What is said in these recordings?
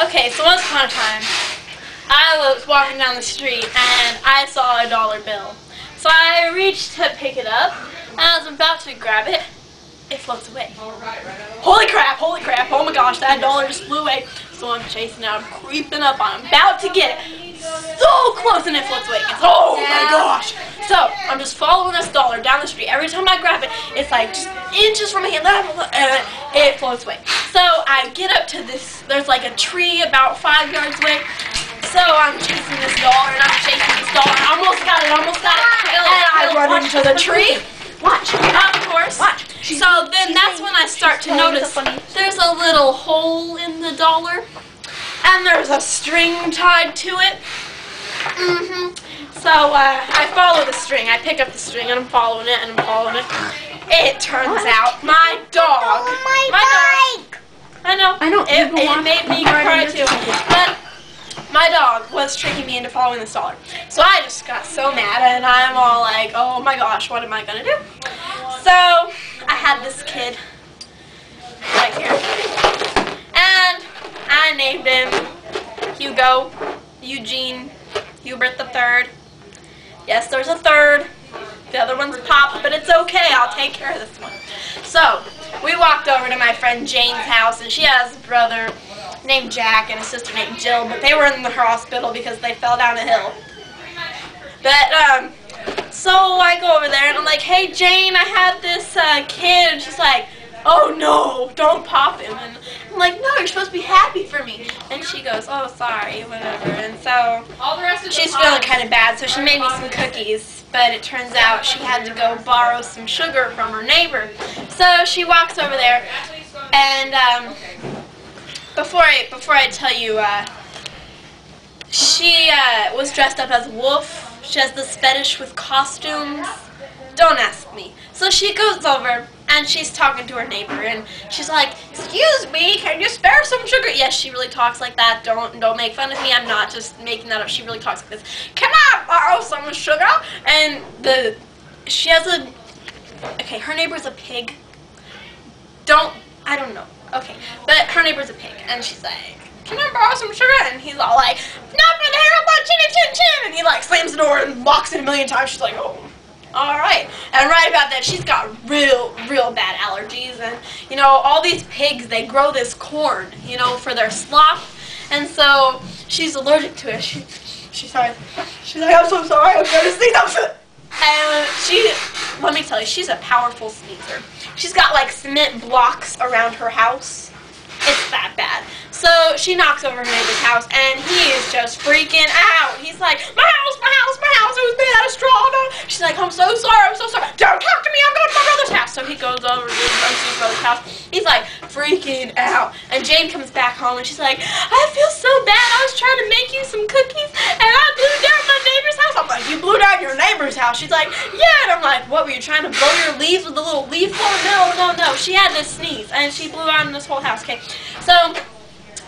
Okay, so once upon a time, I was walking down the street and I saw a dollar bill. So I reached to pick it up, and I was about to grab it. It floats away. Holy crap, oh my gosh, that dollar just flew away. So I'm chasing it, I'm creeping up on it, I'm about to get it. So close, and it floats away. It's, oh my gosh. So I'm just following this dollar down the street. Every time I grab it, it's like just inches from my hand, and it floats away. So I get up to this, there's like a tree about 5 yards away. So I'm chasing this dollar, and I'm chasing this dollar. I almost got it, And I run into the tree. Watch. Of course. Watch. So then that's when I start to notice there's a little hole in the dollar, and there's a string tied to it. So I follow the string. I pick up the string, and I'm following it, It turns out my dog. I know. It made me cry too. But my dog was tricking me into following this dollar. So I just got so mad, and I'm all like, oh my gosh, what am I going to do? So I had this kid right here, and I named him Hugo, Eugene, Hubert the third. Yes, there's a third. The other one's Pop, but it's okay. I'll take care of this one. So we walked over to my friend Jane's house, and she has a brother named Jack and a sister named Jill, but they were in the hospital because they fell down a hill. But so I go over there and I'm like, hey Jane, I had this kid, and she's like, oh no, don't pop him. And I'm like, no, you're supposed to be happy for me. And she goes, oh sorry, whatever. And so she's feeling kind of bad, so she made me some cookies, but it turns out she had to go borrow some sugar from her neighbor. So she walks over there, and before I tell you, she was dressed up as a wolf. She has this fetish with costumes. Don't ask me. So she goes over, and she's talking to her neighbor, and she's like, excuse me, can you spare some sugar? Yes, she really talks like that. Don't make fun of me. I'm not just making that up. She really talks like this. Can I borrow some sugar? And she has a, okay, her neighbor's a pig. I don't know. Okay, but her neighbor's a pig, and she's like, can I borrow some sugar? And he's all like, not for the hair of my chinny chin chin. And he like slams the door and locks it a million times. She's like, oh, all right. And right about that, she's got real bad allergies. And, you know, all these pigs, they grow this corn, you know, for their slop. And so she's allergic to it. She's like, I'm so sorry, I'm going to sneeze. And let me tell you, she's a powerful sneezer. She's got like cement blocks around her house. It's that bad. So she knocks over her neighbor's house, and he is just freaking out. He's like, my house, it was made out of straw. No. She's like, I'm so sorry. Don't talk to me, I'm going to my brother's house. So he goes over to his brother's house. He's like freaking out. And Jane comes back home, and she's like, I feel so bad. I was trying to make you some cookies, and I blew down my neighbor's house. I'm like, you blew down your neighbor's house? She's like, yeah. And I'm like, what, were you trying to blow your leaves with a little leaf blower? No. She had this sneeze, and she blew out in this whole house. Okay, so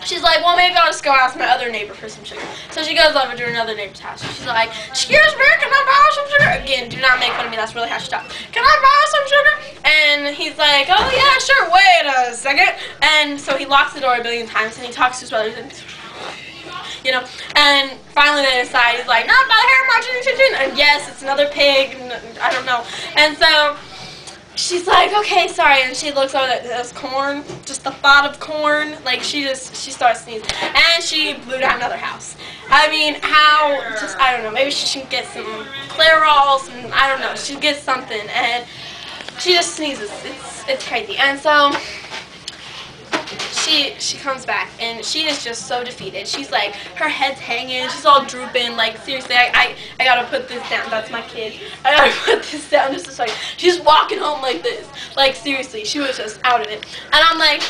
she's like, well, maybe I'll just go ask my other neighbor for some sugar. So she goes over to another neighbor's house. She's like, excuse me, can I borrow some sugar? Again, do not make fun of me. That's really how she talks. Can I borrow some sugar? And he's like, oh, yeah, sure. Wait a second. And so he locks the door a billion times, and he talks to his brothers, and, you know, and finally they decide, he's like, not by the hair of my chin chin chin. And yes, it's another pig. I don't know. And so she's like, okay, sorry, and she looks over at this corn, just the thought of corn, like she starts sneezing, and she blew down another house. I mean, I don't know, maybe she should get some Clairol, I don't know, she gets something, and she just sneezes. It's crazy. And so she comes back, and she is just so defeated. She's like, her head's hanging, she's all drooping, like, seriously, I gotta put this down. That's my kid. I gotta put this down. Just a second. She's walking home like this. Like, seriously, she was just out of it. And I'm like,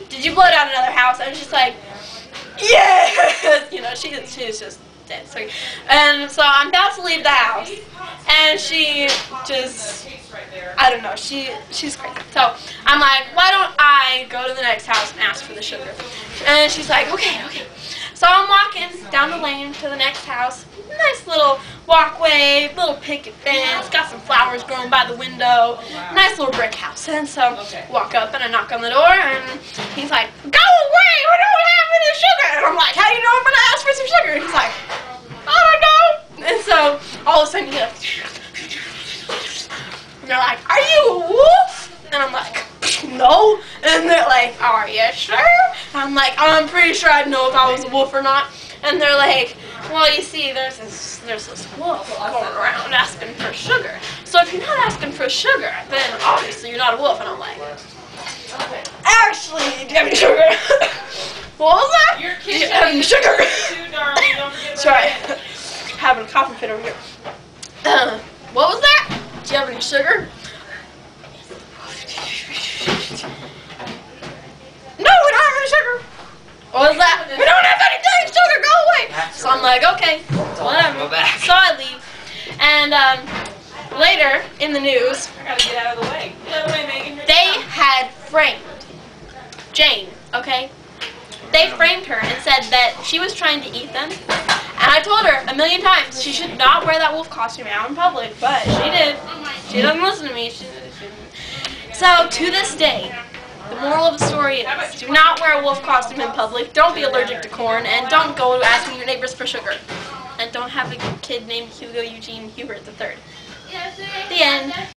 did you blow down another house? And she's like, yes! You know, she's just dead. Sorry. And so I'm about to leave the house, and she just, I don't know, she's crazy. So I'm like, why don't I go to the next house and ask for the sugar? And she's like, okay. So I'm walking down the lane to the next house. Nice little walkway, little picket fence, got some flowers growing by the window. Nice little brick house. And so walk up, and I knock on the door, and he's like, go away, we don't have any sugar. And I'm I'm like, I'm pretty sure I'd know if I was a wolf or not. And they're like, well, you see, there's this wolf going around asking for sugar. So if you're not asking for sugar, then obviously you're not a wolf. And I'm like, actually, do you have any sugar? What was that? Your Do you have any sugar? too, darling. Don't forget Sorry, that. having a coughing fit over here. What was that? Do you have any sugar? No, we don't have any sugar. What was that? We don't have any dang sugar. Go away. So I'm like, okay, whatever. So I leave, and later in the news, I gotta get out of the way. Get out of the way, Megan. they had framed Jane. Okay. They framed her and said that she was trying to eat them. And I told her a million times she should not wear that wolf costume out in public, but she did. She doesn't listen to me. So to this day, the moral of the story is do not wear a wolf costume in public, don't be allergic to corn, and don't go asking your neighbors for sugar. And don't have a kid named Hugo Eugene Hubert III. The end.